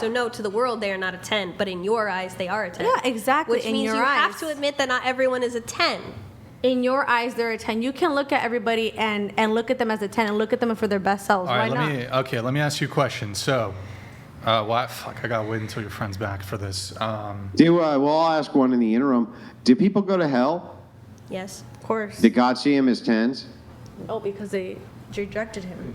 So no, to the world they are not a 10, but in your eyes they are a 10. Yeah, exactly. Which In means your you have eyes. to admit that not everyone is a 10. In your eyes, they're a 10. You can look at everybody and look at them as a 10 and look at them for their best selves. All right, Why not? let me ask you a question. So, I gotta wait until your friend's back for this. Well, I'll ask one in the interim. Do people go to hell? Yes. Of course. Did God see him as 10s? Oh, because they rejected him.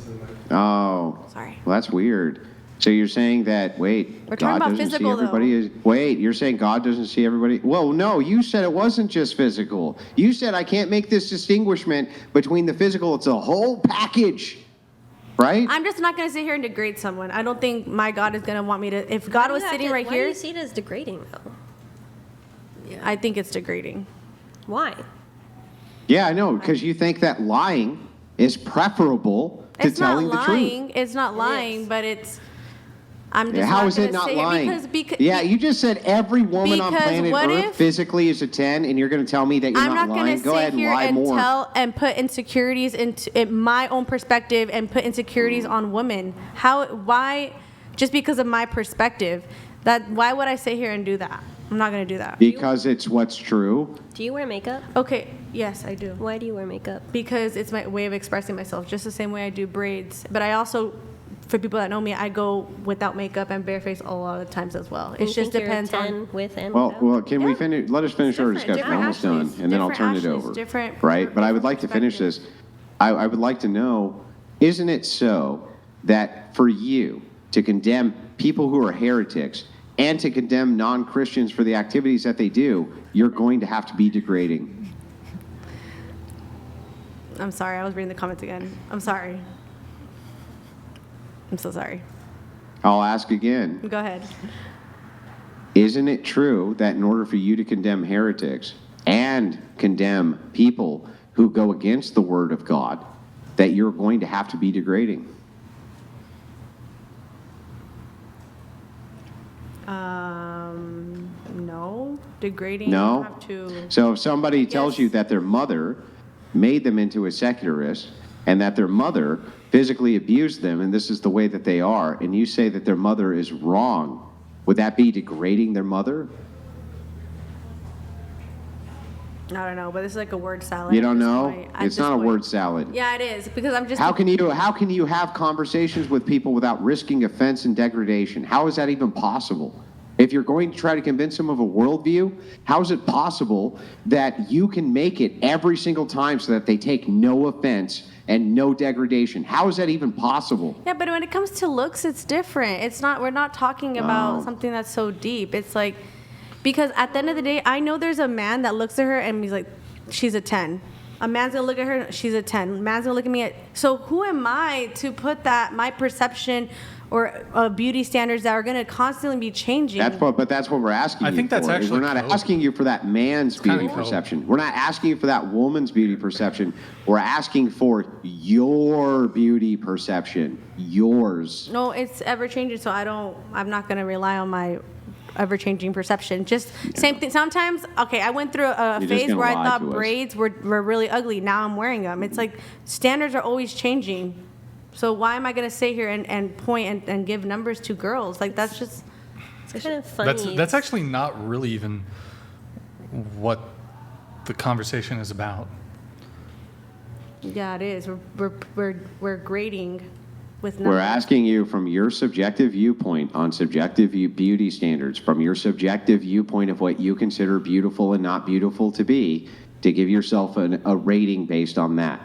Oh. Sorry. Well, that's weird. So you're saying that, We're talking God about doesn't physical, see everybody wait, you're saying God doesn't see everybody? Well, no, you said it wasn't just physical. You said I can't make this distinguishment between the physical. It's a whole package, right? I'm just not going to sit here and degrade someone. I don't think my God is going to want me to. If God was sitting right why here, do you see it as degrading, though? I think it's degrading. Why? Yeah, I know, because you think that lying is preferable to It's not telling the truth. lying. It's not lying, is. but it's. I'm just Yeah, how not is gonna it not say lying? because yeah, you just said every woman on because planet what Earth if- physically is a 10, and you're going to tell me that you're I'm not not going lying? to Go ahead sit and here lie and more. tell and put insecurities in my own perspective and put insecurities on women. Why? Just because of my perspective. Why would I sit here and do that? I'm not going to do that. Because it's what's true. Do you wear makeup? Okay, yes, I do. Why do you wear makeup? Because it's my way of expressing myself, just the same way I do braids. But I also, for people that know me, I go without makeup and barefaced a lot of times as well. It You just think you're a depends 10 on. with and Well, without? can we finish? Let us finish our discussion. We're almost done, Ashleys, and then I'll turn different it Ashleys, over. different- Right, but I would different like to finish this. perspectives. I would like to know: isn't it so that for you to condemn people who are heretics and to condemn non-Christians for the activities that they do, you're going to have to be degrading? I'm sorry, I was reading the comments again. I'm sorry. I'm so sorry. I'll ask again. Go ahead. Isn't it true that in order for you to condemn heretics and condemn people who go against the word of God, that you're going to have to be degrading? No. Degrading. No? You have to. So if somebody tells Yes. you that their mother made them into a secularist and that their mother physically abused them and this is the way that they are, and you say that their mother is wrong, would that be degrading their mother? I don't know, but this is like a word salad. You at don't this know? point. At It's this not a point. word salad. Yeah, it is because I'm just. How can you have conversations with people without risking offense and degradation? How is that even possible? If you're going to try to convince them of a worldview, how is it possible that you can make it every single time so that they take no offense and no degradation? How is that even possible? Yeah, but when it comes to looks, it's different. It's not. We're not talking about Oh. something that's so deep. It's like, because at the end of the day, I know there's a man that looks at her and he's like, she's a 10. A man's gonna look at her, she's a 10. A man's gonna look at me so who am I to put that, my perception or beauty standards that are gonna constantly be changing? That's what we're asking you I think that's for. Is actually we're not code. asking you for that man's kinda beauty code. perception. We're not asking you for that woman's beauty perception. We're asking for your beauty perception. Yours. No, it's ever changing, so I'm not gonna rely on my ever changing perception. Just same thing. Sometimes, okay, I went through a You're just phase gonna where I lie thought to us. braids were really ugly. Now I'm wearing them. It's like standards are always changing. So why am I gonna sit here and point and give numbers to girls? Like that's just. It's kind of funny. That's actually not really even what the conversation is about. Yeah, it is. We're grading with We're numbers. asking you from your subjective viewpoint on subjective beauty standards, from your subjective viewpoint of what you consider beautiful and not beautiful to be, to give yourself a rating based on that.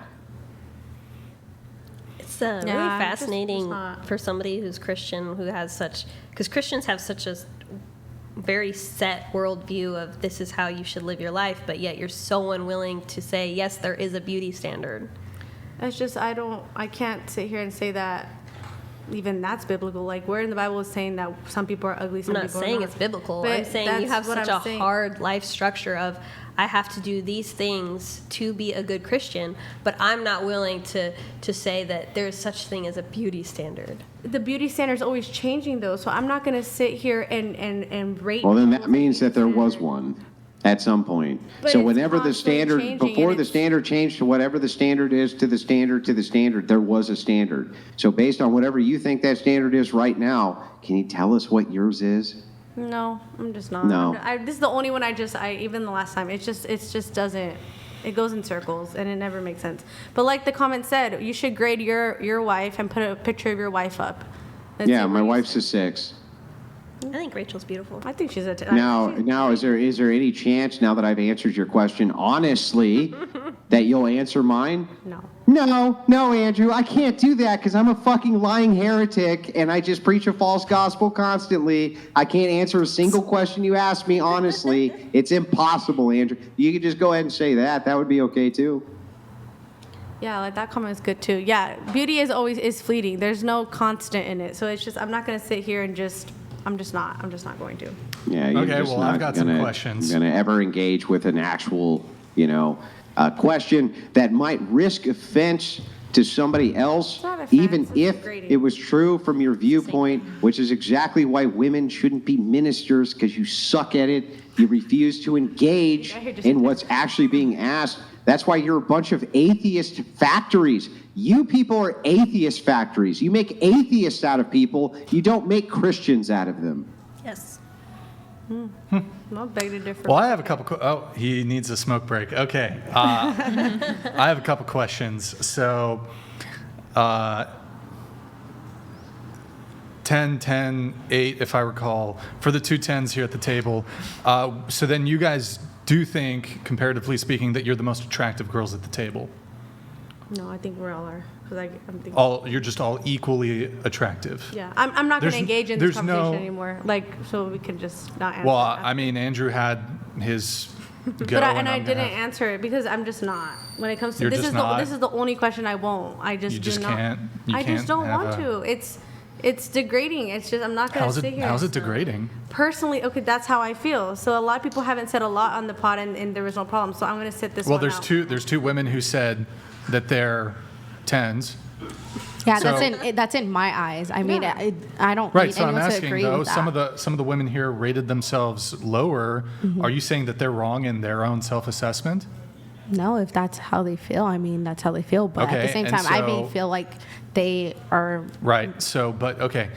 It's Yeah, really it's fascinating not. for somebody who's Christian who has because Christians have such a very set worldview of this is how you should live your life, but yet you're so unwilling to say, yes, there is a beauty standard. It's just I can't sit here and say that even that's biblical. Like where in the Bible is saying that some people are ugly, I'm some not people are saying not. it's biblical. But I'm saying you that's have what such I'm a saying. hard life structure of I have to do these things to be a good Christian, but I'm not willing to say that there's such thing as a beauty standard. The beauty standard is always changing though, so I'm not going to sit here and rate. Well, then that people's means that there beauty was standard. one. at some point. But So it's whenever the constantly standard, changing, before and the it's- standard changed to whatever the standard is to the standard, there was a standard. So based on whatever you think that standard is right now, can you tell us what yours is? No, I'm just not. No. This is the only one even the last time, it just doesn't, it goes in circles and it never makes sense. But like the comment said, you should grade your wife and put a picture of your wife up. Let's Yeah, see my what you wife's say. a 6. I think Rachel's beautiful. I think she's a 10. Now, is there any chance, now that I've answered your question honestly, that you'll answer mine? No. No, Andrew, I can't do that because I'm a fucking lying heretic and I just preach a false gospel constantly. I can't answer a single question you ask me honestly. It's impossible, Andrew. You could just go ahead and say that. That would be okay too. Yeah, like that comment is good too. Yeah, beauty is fleeting. There's no constant in it. So it's just, I'm not going to sit here and I'm just not going to. Yeah. You're Okay, just well, not I've got some questions. Going to ever engage with an actual, question that might risk offense to somebody else, It's not offense, even it's if degrading. it was true from your viewpoint, which is exactly why women shouldn't be ministers because you suck at it. You refuse to engage I heard you in say what's actually being asked. That's why you're a bunch of atheist factories. You people are atheist factories. You make atheists out of people. You don't make Christians out of them. Yes. I'll beg to differ. Well, I have a couple. Oh, he needs a smoke break. Okay. I have a couple questions. So, 10, 10, 8, if I recall, for the two 10s here at the table. So then you guys do think, comparatively speaking, that you're the most attractive girls at the table. No, I think we all are. Because I'm thinking. You're just all equally attractive. Yeah, I'm not going to There's- engage in this there's no- conversation anymore. Like, so we can just not answer. Well, that. I mean, Andrew had his go, But I I'm gonna didn't have- answer it because I'm just not. When it comes to You're this just is not? this is the only question I won't. I just You do just not. can't- you I just can't don't have want a- to. It's degrading. It's just I'm not going to sit here. How's and it degrading? Personally, okay, that's how I feel. So a lot of people haven't said a lot on the pod, and there was no problem. So I'm going to sit this Well, one out. there's two women who said that they're 10s. Yeah, So- that's in my eyes. I mean, Yeah. I don't Right. need So I'm anyone to asking agree though, with some that. of the women here rated themselves lower. Are you saying that they're wrong in their own self-assessment? No, if that's how they feel, I mean, that's how they feel. But at Okay, the same and time, I may so- feel like they are. Right. So, but okay.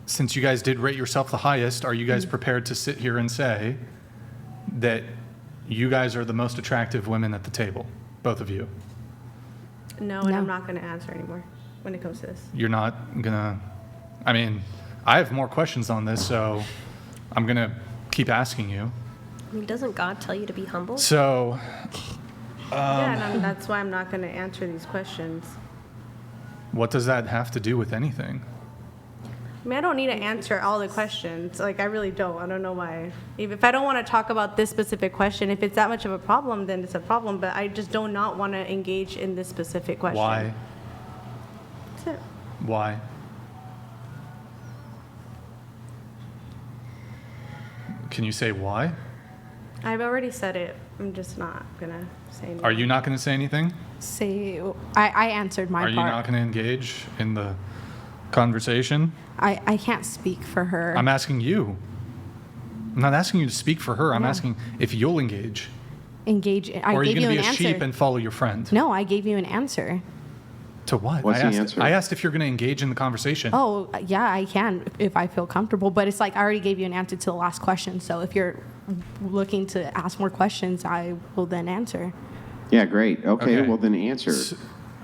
Since you guys did rate yourself the highest, are you guys prepared to sit here and say that you guys are the most attractive women at the table, both of you? No, and No. I'm not going to answer anymore when it comes to this. You're not gonna. I mean, I have more questions on this, so I'm gonna keep asking you. I mean, doesn't God tell you to be humble? So, Yeah, and that's why I'm not going to answer these questions. what does that have to do with anything? I mean, I don't need to answer all the questions. Like, I really don't. I don't know why. If I don't want to talk about this specific question, if it's that much of a problem, then it's a problem. But I just do not want to engage in this specific question. Why? That's it. Why? Can you say why? I've already said it. I'm just not going to say anything. Are you not going to say anything? Say, I answered my Are you part. not going to engage in the conversation? I can't speak for her. I'm asking you. I'm not asking you to speak for her. I'm Yeah. asking if you'll engage. Engage. I Or are you gave going you to be an a sheep answer. and follow your friend? No, I gave you an answer. To what? What's I the asked, answer? I asked if you're going to engage in the conversation. Oh, yeah, I can if I feel comfortable. But it's like I already gave you an answer to the last question. So if you're looking to ask more questions, I will then answer. Yeah, great. Okay, Okay. well then answer.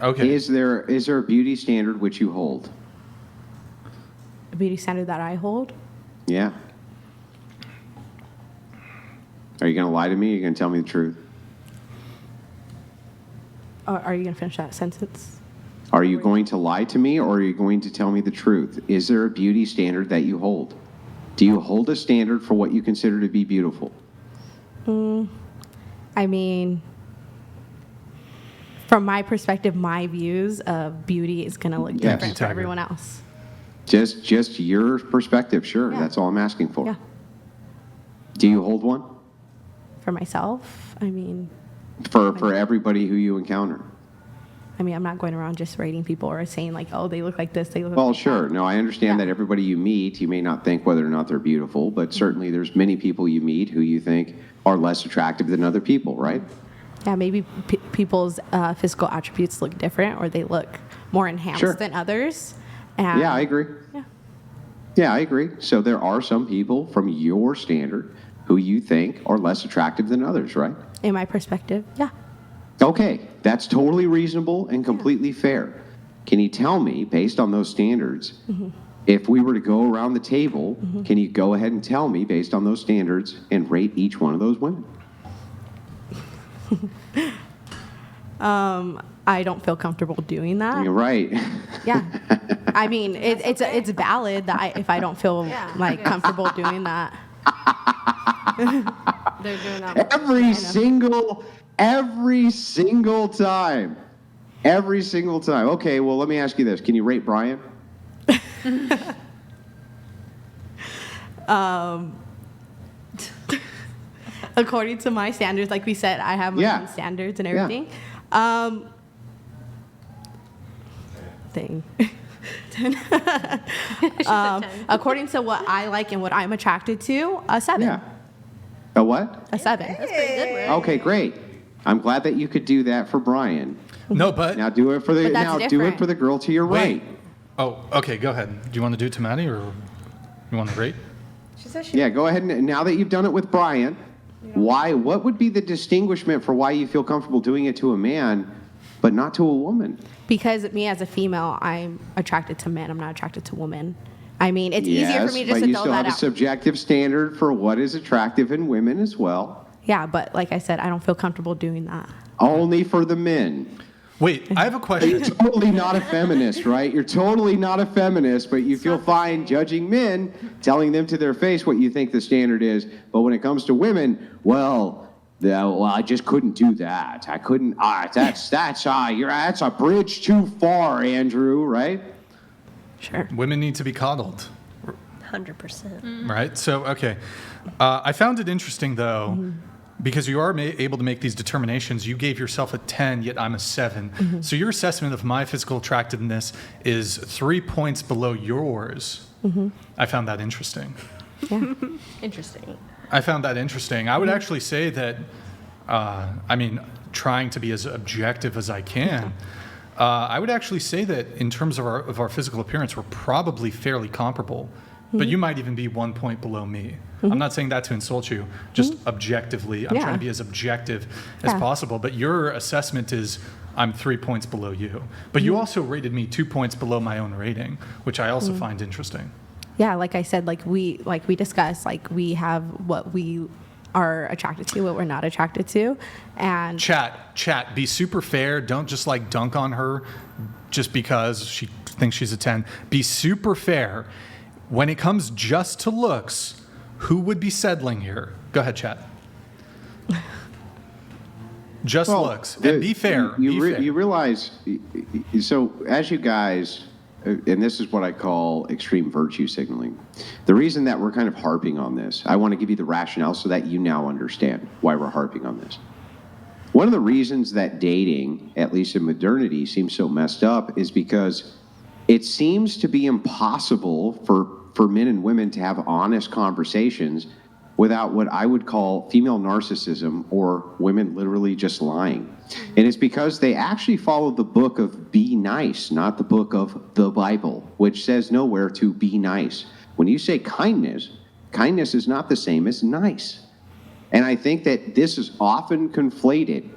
Okay. Is there a beauty standard which you hold? A beauty standard that I hold. Yeah. Are you going to lie to me? Or are you going to tell me the truth? Are you going to finish that sentence? Are you going to lie to me or are you going to tell me the truth? Is there a beauty standard that you hold? Do you hold a standard for what you consider to be beautiful? I mean, from my perspective, my views of beauty is going to look Yes. different for Tiger. everyone else. Just your perspective, sure. Yeah. That's all I'm asking for. Yeah. Do you hold one? For myself, I mean, For everybody who you encounter? I mean, I'm not going around just rating people or saying like, oh, they look like this, they look Well, like sure. that. No, I understand Yeah. that everybody you meet, you may not think whether or not they're beautiful, but certainly there's many people you meet who you think are less attractive than other people, right? Yeah, maybe people's physical attributes look different or they look more enhanced Sure. than others. And Yeah, I agree. Yeah. Yeah, I agree. So there are some people from your standard who you think are less attractive than others, right? In my perspective, yeah. Okay, that's totally reasonable and completely fair. Can you tell me, based on those standards, if we were to go around the table, can you go ahead and tell me, based on those standards, and rate each one of those women? I don't feel comfortable doing that. You're right. Yeah. I mean, it's valid that if I don't feel like comfortable doing that. They're doing that. Every single time. Every single time. Okay, well, let me ask you this. Can you rate Brian? According to my standards, like we said, I have my Yeah. own standards and Yeah. everything. Thing. According to what I like and what I'm attracted to, a 7. Yeah. A what? A 7. That's pretty good, right? Okay, great. I'm glad that you could do that for Brian. No, but Now do it for the But that's now do it different. for the girl to your wait. right. Oh, okay. Go ahead. Do you want to do it to Maddie, or you want to rate? She says she. Yeah, go ahead and now that you've done it with Brian, what would be the distinguishment for why you feel comfortable doing it to a man but not to a woman? Because me as a female, I'm attracted to men. I'm not attracted to women. I mean, it's easier for me just but to you throw still that have a out. subjective standard for what is attractive in women as well. Yeah, but like I said, I don't feel comfortable doing that. Only for the men. Wait, I have a question. You're totally not a feminist, right? You're totally not a feminist, but you feel fine judging men, telling them to their face what you think the standard is. But when it comes to women, well, I just couldn't do that. I couldn't. That's a bridge too far, Andrew. Right? Sure. Women need to be coddled, 100%. right? So, okay. I found it interesting, though, because you are able to make these determinations. You gave yourself a 10, yet I'm a 7. So your assessment of my physical attractiveness is 3 points below yours. I found that interesting. Yeah. Interesting. I found that interesting. I would actually say that, I mean, trying to be as objective as I can, I would actually say that in terms of our physical appearance, we're probably fairly comparable. But you might even be 1 point below me. I'm not saying that to insult you, just objectively. I'm Yeah. trying to be as objective as Yeah. possible. But your assessment is I'm 3 points below you. But you also rated me 2 points below my own rating, which I also find interesting. Yeah, like I said, like we discussed, like we have what we are attracted to, what we're not attracted to, and Chat, be super fair. Don't just like dunk on her just because she thinks she's a 10. Be super fair. When it comes just to looks, who would be settling here? Go ahead, chat. Just Well, looks. And be fair. You realize, so as you guys, and this is what I call extreme virtue signaling. The reason that we're kind of harping on this, I want to give you the rationale so that you now understand why we're harping on this. One of the reasons that dating, at least in modernity, seems so messed up is because it seems to be impossible for men and women to have honest conversations without what I would call female narcissism or women literally just lying. And it's because they actually follow the book of be nice, not the book of the Bible, which says nowhere to be nice. When you say kindness, kindness is not the same as nice. And I think that this is often conflated.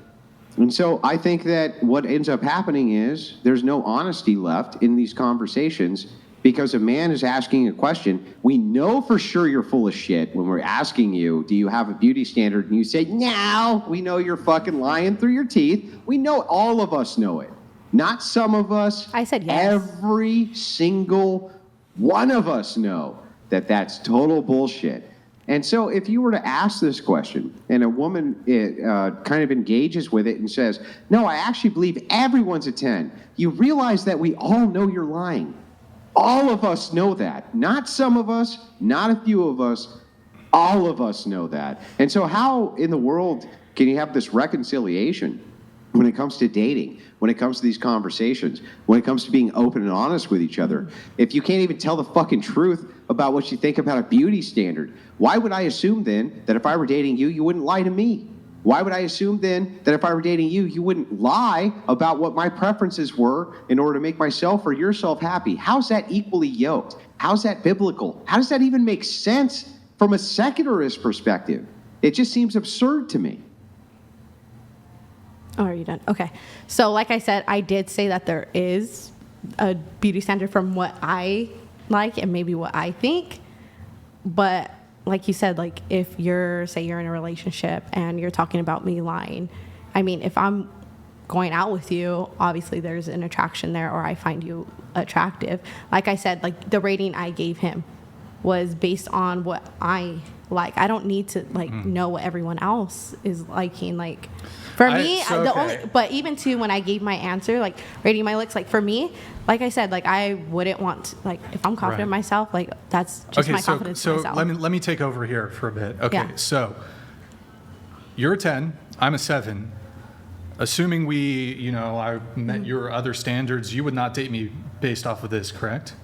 And so I think that what ends up happening is there's no honesty left in these conversations because a man is asking a question. We know for sure you're full of shit when we're asking you, do you have a beauty standard? And you say, no, we know you're fucking lying through your teeth. We know, all of us know it. Not some of us. I said yes. Every single one of us know that that's total bullshit. And so if you were to ask this question and a woman kind of engages with it and says, no, I actually believe everyone's a 10, you realize that we all know you're lying. All of us know that. Not some of us, not a few of us. All of us know that. And so how in the world can you have this reconciliation when it comes to dating, when it comes to these conversations, when it comes to being open and honest with each other. If you can't even tell the fucking truth about what you think about a beauty standard, why would I assume then that if I were dating you, you wouldn't lie to me? Why would I assume then that if I were dating you, you wouldn't lie about what my preferences were in order to make myself or yourself happy? How's that equally yoked? How's that biblical? How does that even make sense from a secularist perspective? It just seems absurd to me. Oh, are you done? Okay. So like I said, I did say that there is a beauty standard from what I like and maybe what I think. But like you said, like if say you're in a relationship and you're talking about me lying, I mean, if I'm going out with you, obviously there's an attraction there, or I find you attractive. Like I said, like the rating I gave him was based on what I like. I don't need to know what everyone else is liking. Like for me, but even too, when I gave my answer, like rating my looks, like for me, like I said, like I wouldn't want to, like if I'm confident in myself, like that's just my confidence in myself. let me take over here for a bit. Okay, Yeah. So you're a 10, I'm a 7. Assuming I met your other standards, you would not date me based off of this, correct?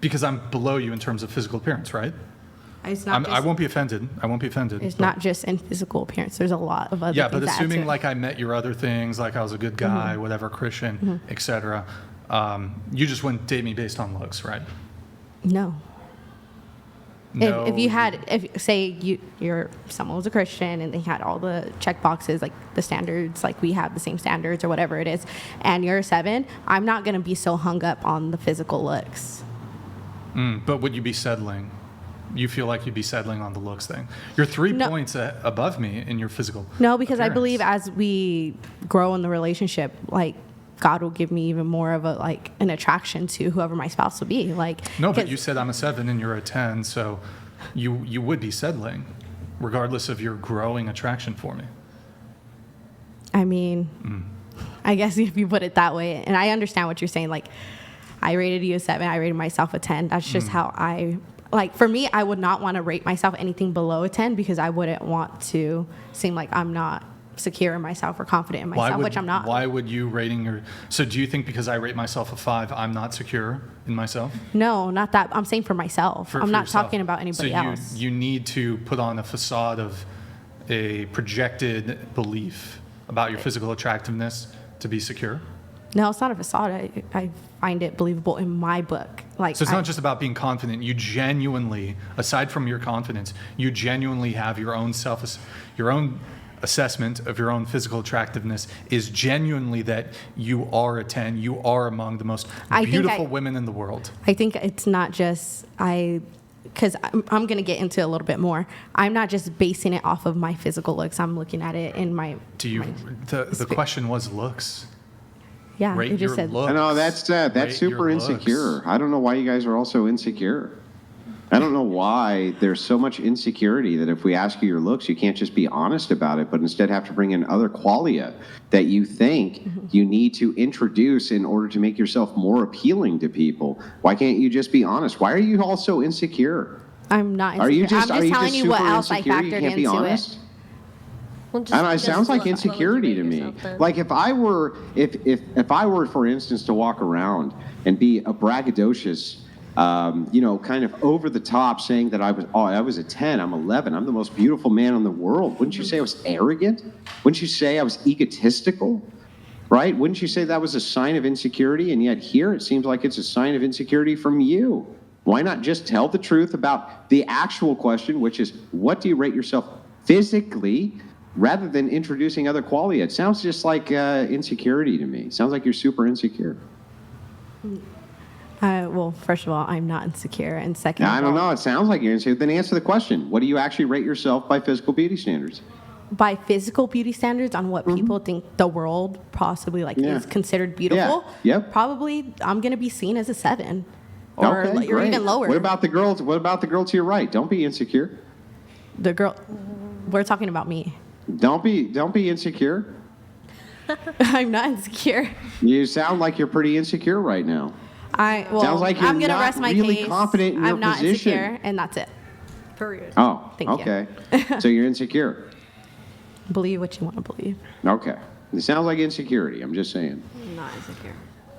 Because I'm below you in terms of physical appearance, right? It's not I won't be offended. I won't be offended. It's not just in physical appearance. There's a lot of other Yeah, things. but that add to assuming it. like I met your other things, like I was a good guy, whatever, Christian, etc., you just wouldn't date me based on looks, right? No. No. If say someone was a Christian and they had all the check boxes, like the standards, like we have the same standards or whatever it is, and you're a 7, I'm not going to be so hung up on the physical looks. But would you be settling? You feel like you'd be settling on the looks thing? You're 3 points above me in your physical No, because I appearance. believe as we grow in the relationship, like God will give me even more of an attraction to whoever my spouse will be. No, but you said I'm a 7 and you're a 10, so you would be settling, regardless of your growing attraction for me. I mean, I guess if you put it that way, and I understand what you're saying. Like, I rated you a 7, I rated myself a 10. That's just how for me, I would not want to rate myself anything below a 10 because I wouldn't want to seem like I'm not secure in myself or confident in myself, which I'm not. Why would you so do you think because I rate myself a 5, I'm not secure in myself? No, not that. I'm saying for myself. I'm not yourself. talking about anybody else. So you need to put on a facade of a projected belief about your physical attractiveness to be secure? No, it's not a facade. I find it believable in my book. So it's not just about being confident. You genuinely, aside from your confidence, you genuinely have your own assessment of your own physical attractiveness is genuinely that you are a 10. You are among the most beautiful women in the world. I think it's not just because I'm going to get into a little bit more. I'm not just basing it off of my physical looks. I'm looking at it in my. The question was looks. Yeah, Rate you just your said. looks. No, that's Rate super your insecure. looks. I don't know why you guys are all so insecure. I don't know why there's so much insecurity that if we ask you your looks, you can't just be honest about it, but instead have to bring in other qualia that you think you need to introduce in order to make yourself more appealing to people. Why can't you just be honest? Why are you all so insecure? I'm not insecure. Are you just, I'm just telling you what super else I insecure? You factored can't be into honest? it. Well, I don't know, it just sounds like what would you insecurity to rate me. yourself then? Like if I were, for instance, to walk around and be a braggadocious, kind of over the top, saying that I was a 10, I'm 11, I'm the most beautiful man in the world. Wouldn't you say I was arrogant? Wouldn't you say I was egotistical? Right? Wouldn't you say that was a sign of insecurity? And yet here it seems like it's a sign of insecurity from you. Why not just tell the truth about the actual question, which is, what do you rate yourself physically, rather than introducing other qualia? It sounds just like insecurity to me. It sounds like you're super insecure. Well, first of all, I'm not insecure, and second, I don't know. It sounds like you're insecure. Then answer the question. What do you actually rate yourself by physical beauty standards? by physical beauty standards on what people think the world possibly is considered beautiful. Yeah. Yep. Probably I'm gonna be seen as a 7, or Okay, or great. even lower. What about the girls? What about the girl to your right? Don't be insecure. The girl? We're talking about me. Don't be insecure. I'm not insecure. You sound like you're pretty insecure right now. Sounds like you're I'm gonna not rest my really case. confident in your I'm not position. insecure, and that's it. Period. Oh, Thank you. okay. So you're insecure. Believe what you want to believe. Okay. It sounds like insecurity. I'm just saying. Not insecure.